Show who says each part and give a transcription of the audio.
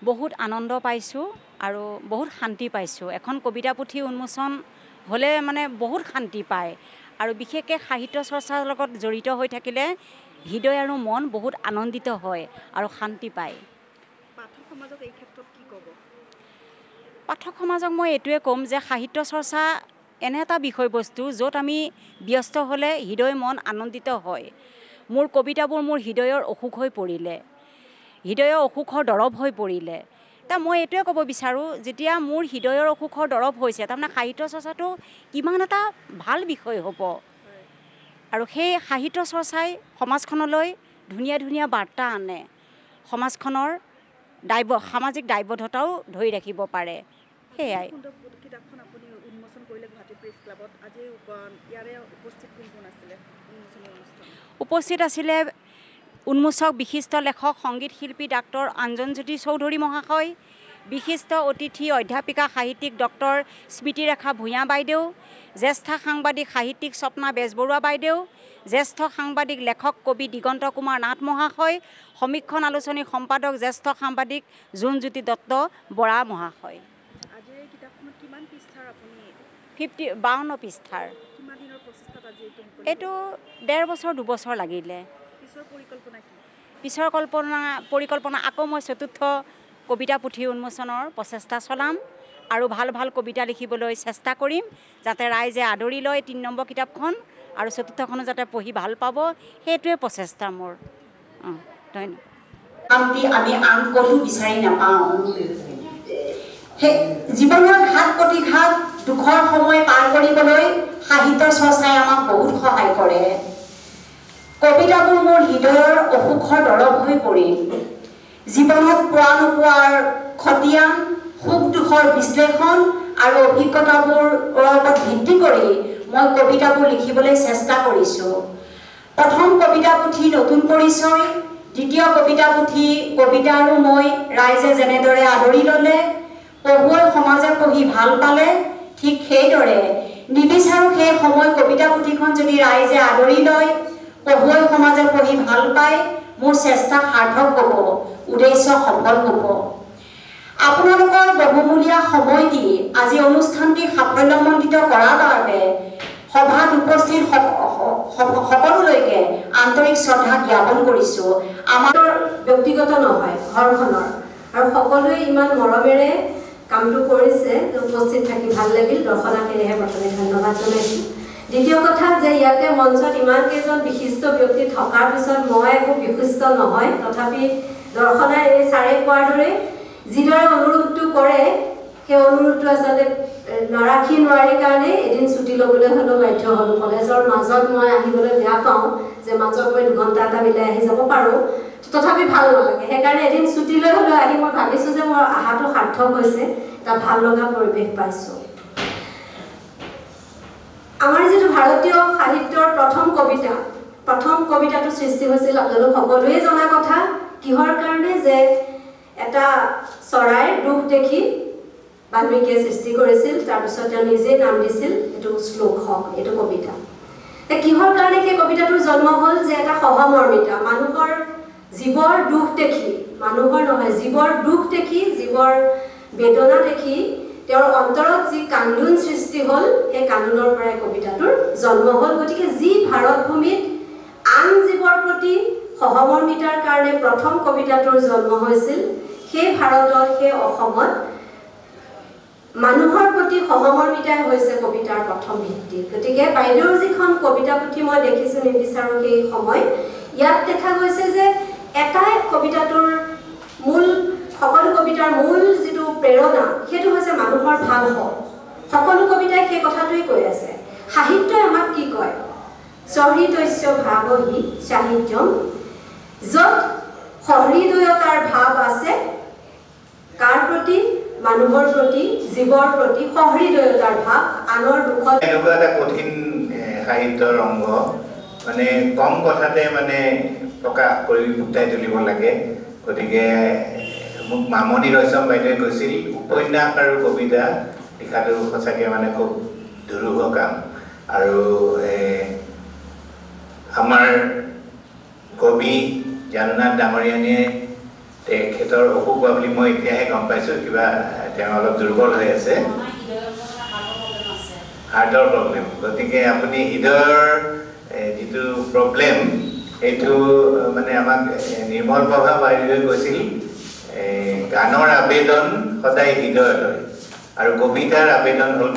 Speaker 1: বহুত আনন্দ পাইছোঁ আৰু বহুত শান্তি পাইছোঁ। এখন কবিতা পুথি উন্মোচন হ'লে মানে বহুত শান্তি পায় আৰু বিশেষকৈ সাহিত্য চৰ্চাৰ লগত জড়িত হৈ থাকিলে হৃদয় আৰু মন বহুত আনন্দিত হয় আৰু শান্তি পায়।
Speaker 2: পাঠক সমাজক এই ক্ষেত্ৰত কি ক'ব?
Speaker 1: পাঠক সমাজক মই এইটোৱে ক'ম যে সাহিত্য চৰ্চা এনে এটা বিষয়বস্তু য'ত আমি ব্যস্ত হ'লে হৃদয় মন আনন্দিত হয়। মোৰ কবিতাবোৰ মোৰ হৃদয়ৰ অসুখ হৈ পৰিলে, হৃদয়ৰ অসুখৰ দৰৱ হৈ পৰিলে। মই এইটোৱে ক'ব বিচাৰোঁ, যেতিয়া মোৰ হৃদয়ৰ অসুখৰ দৰৱ হৈছে, তাৰমানে সাহিত্য চৰ্চাটো কিমান এটা ভাল বিষয় হ'ব আৰু সেই সাহিত্য চৰ্চাই সমাজখনলৈ ধুনীয়া ধুনীয়া বাৰ্তা আনে, সমাজখনৰ সামাজিক দায়বদ্ধতাও ধৰি ৰাখিব পাৰে। সেয়াই।
Speaker 2: কিতাপখন আপুনি উন্মোচন কৰিলে গুৱাহাটী প্ৰেছ ক্লাবত, আজি ইয়াৰে উপস্থিত কোন আছিলে উন্মোচনী অনুষ্ঠানত?
Speaker 1: উপস্থিত আছিলে উন্মোচক বিশিষ্ট লেখক সংগীত শিল্পী ডাক্তৰ আঞ্জনজ্যোতি চৌধুৰী মহাশয়, বিশিষ্ট অতিথি অধ্যাপিকা সাহিত্যিক ডক্টৰ স্মৃতিৰেখা ভূঞা বাইদেউ, জ্যেষ্ঠ সাংবাদিক সাহিত্যিক স্বপ্না বেজবৰুৱা বাইদেউ, জ্যেষ্ঠ সাংবাদিক লেখক কবি দিগন্ত কুমাৰ নাথ মহাশয়, সমীক্ষণ আলোচনী সম্পাদক জ্যেষ্ঠ সাংবাদিক জোনজ্যোতি দত্ত বৰা মহাশয়।
Speaker 2: আজিৰ এই কিতাপখনত কিমান পৃষ্ঠাৰ আপুনি?
Speaker 1: 52 পৃষ্ঠাৰ।
Speaker 2: কিমান দিনৰ প্ৰচেষ্টাত আজি
Speaker 1: এইটো 1.5 বছৰ 2 বছৰ লাগিলে।
Speaker 2: পিছৰ পৰিকল্পনা কি?
Speaker 1: পিছৰ পৰিকল্পনা আকৌ মই 4ৰ্থ কবিতা পুথি উন্মোচনৰ প্ৰচেষ্টা চলাম আৰু ভাল ভাল কবিতা লিখিবলৈ চেষ্টা কৰিম, যাতে ৰাইজে আদৰি লয় 3 নম্বৰ কিতাপখন আৰু 4ৰ্থখনো যাতে পঢ়ি ভাল পাব, সেইটোৱে প্ৰচেষ্টা মোৰ। ধন্যবাদ।
Speaker 3: শান্তি আমি আন ক'তো বিচাৰি নাপাওঁ। জীৱনৰ ঘাট প্ৰতিঘাত দুখৰ সময় পাৰ কৰিবলৈ সাহিত্য চৰ্চাই আমাক বহুত সহায় কৰে। কবিতাবোৰ মোৰ হৃদয়ৰ অসুখৰ দৰৱ হৈ পৰিল। জীৱনত পোৱা নোপোৱাৰ খতিয়ান, সুখ দুখৰ বিশ্লেষণ আৰু অভিজ্ঞতাবোৰৰ ওপৰত ভিত্তি কৰি মই কবিতাবোৰ লিখিবলৈ চেষ্টা কৰিছোঁ। প্ৰথম কবিতা পুথি নতুন পৰিচয়, দ্বিতীয় কবিতা পুথি কবিতা আৰু মই ৰাইজে যেনেদৰে আদৰি ল'লে, পঢ়ুৱৈ সমাজে পঢ়ি ভাল পালে, ঠিক সেইদৰে নিবিচাৰোঁ সেই সময় কবিতা পুথিখন যদি ৰাইজে আদৰি লয়, পঢ়ুৱৈ সমাজে পঢ়ি ভাল পায়, মোৰ চেষ্টা সাৰ্থক হ'ব, উদ্দেশ্য সফল হ'ব। আপোনালোকৰ বহুমূলীয়া সময় দি আজি অনুষ্ঠানটি সাফল্যমণ্ডিত কৰাৰ বাবে সভাত উপস্থিত সকলোলৈকে আন্তৰিক শ্ৰদ্ধা জ্ঞাপন কৰিছোঁ। আমাৰ ব্যক্তিগত নহয়, ঘৰখনৰ, আৰু সকলোৱে ইমান মৰমেৰে কামটো কৰিছে, উপস্থিত থাকি ভাল লাগিল। দৰ্শনাৰ্থীৰেহে প্ৰথমে ধন্যবাদ জনাইছোঁ। দ্বিতীয় কথা যে ইয়াতে মঞ্চত ইমান কেইজন বিশিষ্ট ব্যক্তি থকাৰ পিছত মই একো বিশিষ্ট নহয়, তথাপি দৰ্শনাই এই ছাৰে কোৱাৰ দৰে যিদৰে অনুৰোধটো কৰে, সেই অনুৰোধটো আচলতে নাৰাখি নোৱাৰি কাৰণে এদিন ছুটি ল'বলৈ হ'লেও বাধ্য হ'লোঁ। কলেজৰ মাজত মই আহিবলৈ বেয়া পাওঁ, যে মাজত মই 2 ঘণ্টা এটা মিলাই আহি যাব পাৰোঁ, তথাপি ভাল নালাগে। সেইকাৰণে এদিন ছুটি লৈ হ'লেও আহি মই ভাবিছোঁ যে মোৰ অহাটো সাৰ্থক হৈছে, এটা ভাল লগা পৰিৱেশ পাইছোঁ। আমাৰ যিটো ভাৰতীয় সাহিত্যৰ প্ৰথম কবিতাটো সৃষ্টি হৈছিল আপোনালোক সকলোৱে জনা কথা। কিহৰ কাৰণে? যে এটা চৰাইৰ দুখ দেখি বাল্মীকিয়ে সৃষ্টি কৰিছিল, তাৰপিছত তেওঁ নিজে নাম দিছিল এইটো শ্লোক হওক, এইটো কবিতা। কিহৰ কাৰণে সেই কবিতাটোৰ জন্ম হ'ল? যে এটা সহমৰ্মিতা, মানুহৰ জীৱৰ দুখ দেখি, মানুহৰ নহয় জীৱৰ দুখ দেখি, জীৱৰ বেদনা দেখি তেওঁৰ অন্তৰত যি কান্দোন সৃষ্টি হ'ল, সেই কান্দোনৰ পৰাই কবিতাটোৰ জন্ম হ'ল। গতিকে যি ভাৰত ভূমিত আন জীৱৰ প্ৰতি সহমৰ্মিতাৰ কাৰণে প্ৰথম কবিতাটোৰ জন্ম হৈছিল, সেই ভাৰতত, সেই অসমত মানুহৰ প্ৰতি সহমৰ্মিতাই হৈছে কবিতাৰ প্ৰথম ভিত্তি। গতিকে বাইদেউৰ যিখন কবিতা পুথি মই দেখিছোঁ নিবিচাৰোঁ সেই সময়, ইয়াত দেখা গৈছে যে এটাই কবিতাটোৰ মূল, সকলো কবিতাৰ মূল যিটো প্ৰেৰণা, সেইটো হৈছে মানুহৰ ভাল হওক। সকলো কবিতাই সেই কথাটোৱেই কৈ আছে। সাহিত্যই আমাক কি কয়? সহৃদস্য ভাৱহি সাহিত্যম, য'ত সহৃদয়তাৰ ভাৱ আছে, কাৰ প্ৰতি? মানুহৰ প্ৰতি, জীৱৰ প্ৰতি সহৃদয়তাৰ ভাৱ, আনৰ দুখত।
Speaker 4: এনেকুৱা এটা কঠিন সাহিত্যৰ অংগ, মানে কম কথাতে মানে প্ৰকাশ কৰি ফুটাই তুলিব লাগে। গতিকে মোক মামণি ৰয়ছম বাইদেৱে কৈছিল, উপন্যাস আৰু কবিতা লিখাটো সঁচাকৈ মানে খুব দুৰূহ কাম। আৰু আমাৰ কবি জানুনাথ ডাঙৰীয়ানীয়ে তেখেতৰ অসুখ হোৱা বুলি মই এতিয়াহে গম পাইছোঁ কিবা তেওঁ অলপ দুৰ্বল হৈ আছে হাৰ্টৰ প্ৰব্লেম গতিকে আপুনি হৃদয়ৰ যিটো প্ৰব্লেম এইটো মানে আমাক নিৰ্মল প্ৰভা বাইদেৱে কৈছিল গানৰ আবেদন সদায় হৃদয়লৈ আৰু কবিতাৰ আবেদন হ'ল